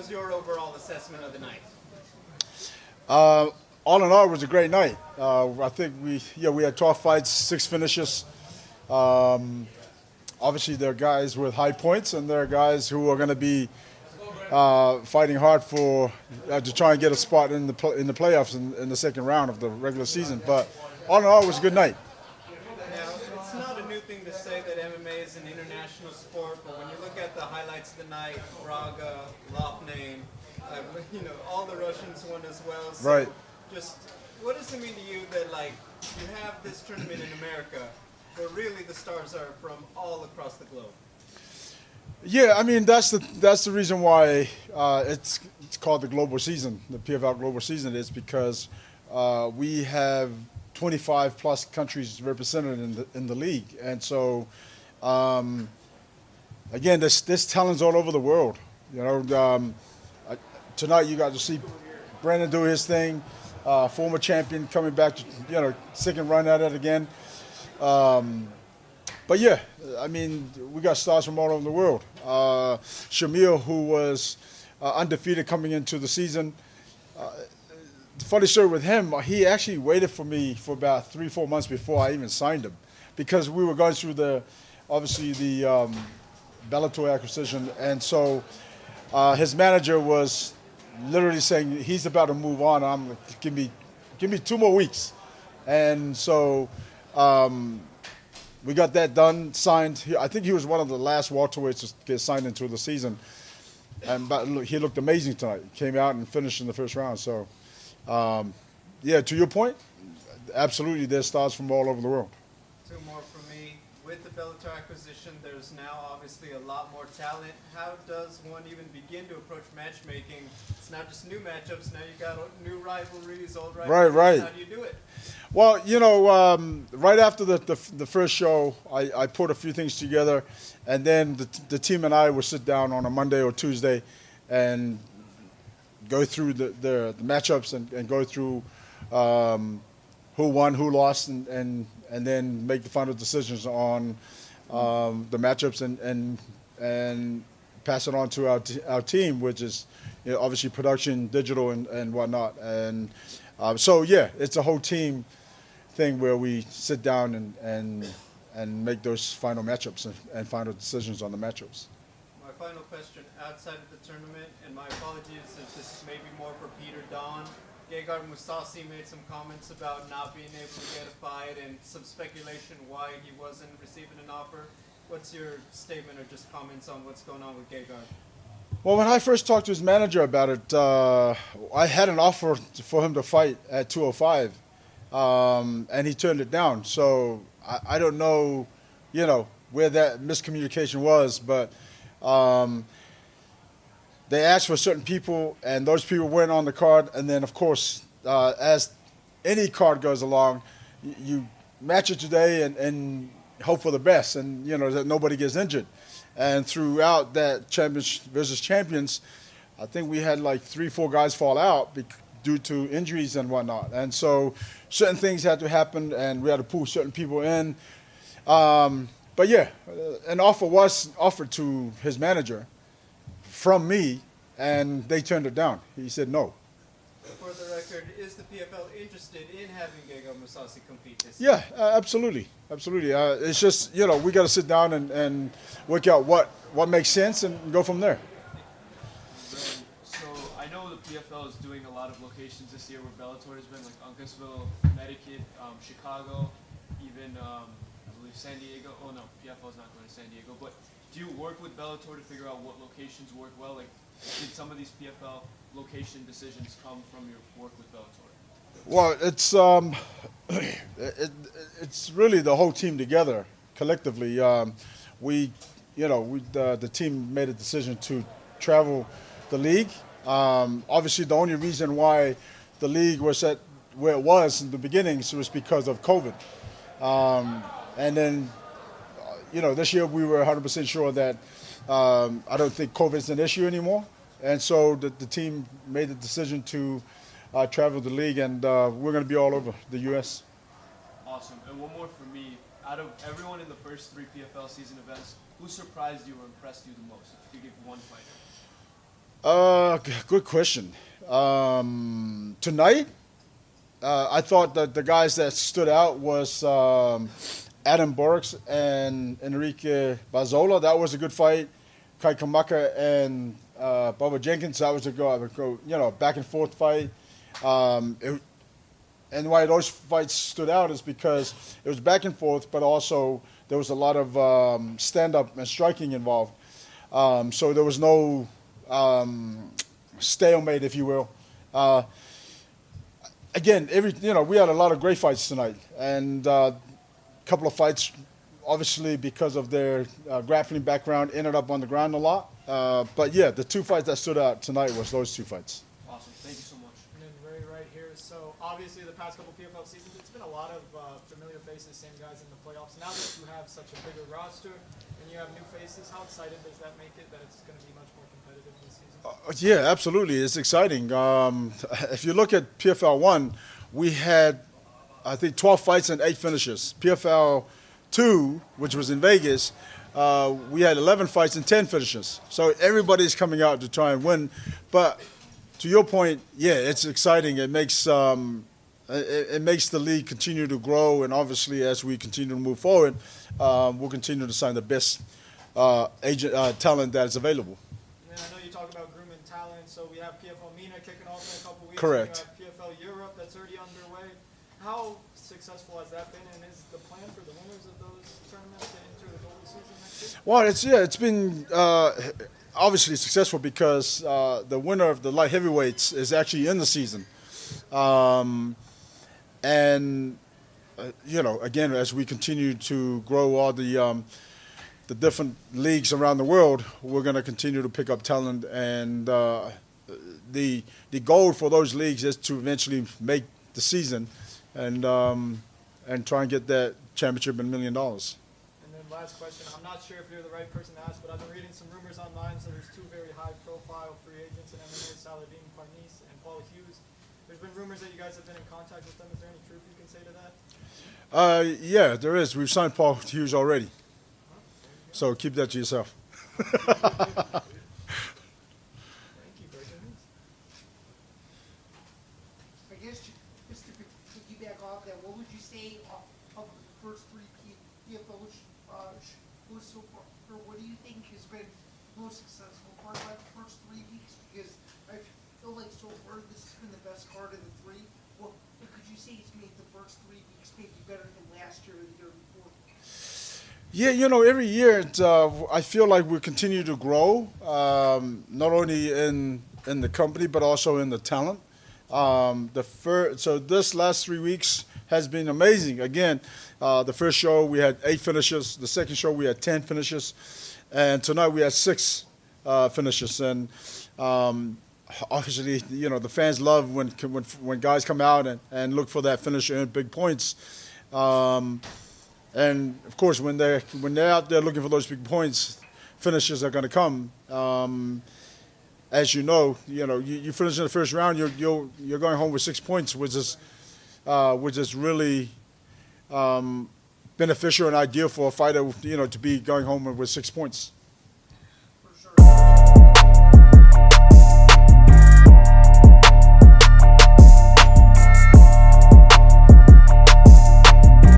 was your overall assessment of the night? All in all, it was a great night. I think we had 12 fights, 6 finishes. Obviously, there are guys with high points, and there are guys who are going to be fighting hard for to try and get a spot in the playoffs in the second round of the regular season. But all in all, it was a good night. Now, it's not a new thing to say that MMA is an international sport, but when you look at the highlights of the night, Braga, Lopname, all the Russians won as well. So Right. just what does it mean to you that you have this tournament in America, but really the stars are from all across the globe? Yeah, I mean that's the reason why it's called the global season, the PFL global season, is because we have 25 plus countries represented in the league, and so again, there's talents all over the world. Tonight you got to see Brandon do his thing, former champion coming back, second run at it again. But yeah, I mean, we got stars from all over the world. Shamil, who was undefeated coming into the season. The funny story with him, he actually waited for me for about 3-4 months before I even signed him, because we were going through the Bellator acquisition, and so his manager was literally saying he's about to move on. I'm like, give me 2 more weeks, and so. We got that done, signed. I think he was one of the last welterweights to get signed into the season. But he looked amazing tonight. He came out and finished in the first round. So, yeah, to your point, absolutely, there's stars from all over the world. 2 more from me. With the Bellator acquisition, there's now obviously a lot more talent. How does one even begin to approach matchmaking? It's not just new matchups. Now you got new rivalries, old rivalries. Right. How do you do it? Well, right after the first show, I put a few things together, and then the team and I would sit down on a Monday or Tuesday and go through the matchups and go through who won, who lost, and then make the final decisions on the matchups and pass it on to our team, which is obviously production, digital, and whatnot. And so yeah, it's a whole team thing where we sit down and make those final matchups and final decisions on the matchups. My final question, outside of the tournament, and my apologies if this is maybe more for Peter Don. Gegard Mousasi made some comments about not being able to get a fight and some speculation why he wasn't receiving an offer. What's your statement or just comments on what's going on with Gegard? Well, when I first talked to his manager about it, I had an offer for him to fight at 205, and he turned it down. So I don't know, where that miscommunication was, but they asked for certain people, and those people weren't on the card. And then, of course, as any card goes along, you match it today and hope for the best, and that nobody gets injured. And throughout that champions versus champions, I think we had like 3-4 guys fall out due to injuries and whatnot. And so certain things had to happen, and we had to pull certain people in. But yeah, an offer was offered to his manager from me, and they turned it down. He said no. For the record, is the PFL interested in having Gegard Mousasi compete this year? Yeah, absolutely. It's just, we got to sit down and work out what makes sense and go from there. So I know the PFL is doing a lot of locations this year where Bellator has been, like Uncasville, Connecticut, Chicago, even I believe San Diego. Oh no, PFL is not going to San Diego. But do you work with Bellator to figure out what locations work well? Like, did some of these PFL location decisions come from your work with Bellator? Well, it's really the whole team together, collectively. The team made a decision to travel the league. Obviously, the only reason why the league was at where it was in the beginnings was because of COVID. And then, this year we were 100% sure that I don't think COVID is an issue anymore. And so the team made the decision to travel the league, and we're going to be all over the U.S. Awesome. And one more for me. Out of everyone in the first 3 PFL season events, who surprised you or impressed you the most? If you could give one fighter. Good question. Tonight, I thought that the guys that stood out was Adam Borks and Enrique Bazola. That was a good fight. Kai Kamaka and Bubba Jenkins. That was a go, back and forth fight. And why those fights stood out is because it was back and forth, but also there was a lot of stand-up and striking involved. So there was no stalemate, if you will. Again, we had a lot of great fights tonight, and a couple of fights, obviously because of their grappling background, ended up on the ground a lot. But yeah, the two fights that stood out tonight was those two fights. Awesome. Thank you so much. And then Ray right here. So obviously the past couple PFL seasons, it's been a lot of familiar faces, same guys in the playoffs. Now that you have such a bigger roster and you have new faces, how excited does that make it that it's going to be much more competitive this season? Yeah, absolutely. It's exciting. If you look at PFL 1, we had, I think, 12 fights and 8 finishes. PFL 2, which was in Vegas, we had 11 fights and 10 finishes. So everybody's coming out to try and win. But to your point, yeah, it's exciting. It makes the league continue to grow, and obviously as we continue to move forward, we'll continue to sign the best talent that is available. And then I know you talk about grooming talent, so we have PFL MENA kicking off in a couple weeks. Correct. You have PFL Europe that's already underway. How successful has that been, and is the plan for the winners of those tournaments to enter the gold season next year? Well, it's been obviously successful because the winner of the light heavyweights is actually in the season. Again, as we continue to grow all the different leagues around the world, we're going to continue to pick up talent, and the goal for those leagues is to eventually make the season and try and get that championship and $1 million. And then last question, I'm not sure if you're the right person to ask, but I've been reading some rumors online. So there's 2 very high-profile free agents in MMA, Saladin Farnese and Paul Hughes. There's been rumors that you guys have been in contact with them. Is there any truth you can say to that? Yeah, there is. We've signed Paul Hughes already. So keep that to yourself. Thank you, Brendan. I guess just to piggyback off that, what would you say of the first 3 PFL shows so far? Or what do you think has been most successful part about the first 3 weeks? Because I feel like so far this has been the best card of the 3. What could you say it's made the first 3 weeks maybe better than last year or the year before? Yeah, every year I feel like we continue to grow, not only in the company but also in the talent. So this last 3 weeks has been amazing. Again, the first show we had 8 finishes. The second show we had 10 finishes, and tonight we had 6 finishes. And obviously, the fans love when guys come out and look for that finish and big points. And of course, when they're out there looking for those big points, finishes are going to come. As you finish in the first round, you're going home with 6 points, which is really beneficial and ideal for a fighter, to be going home with 6 points.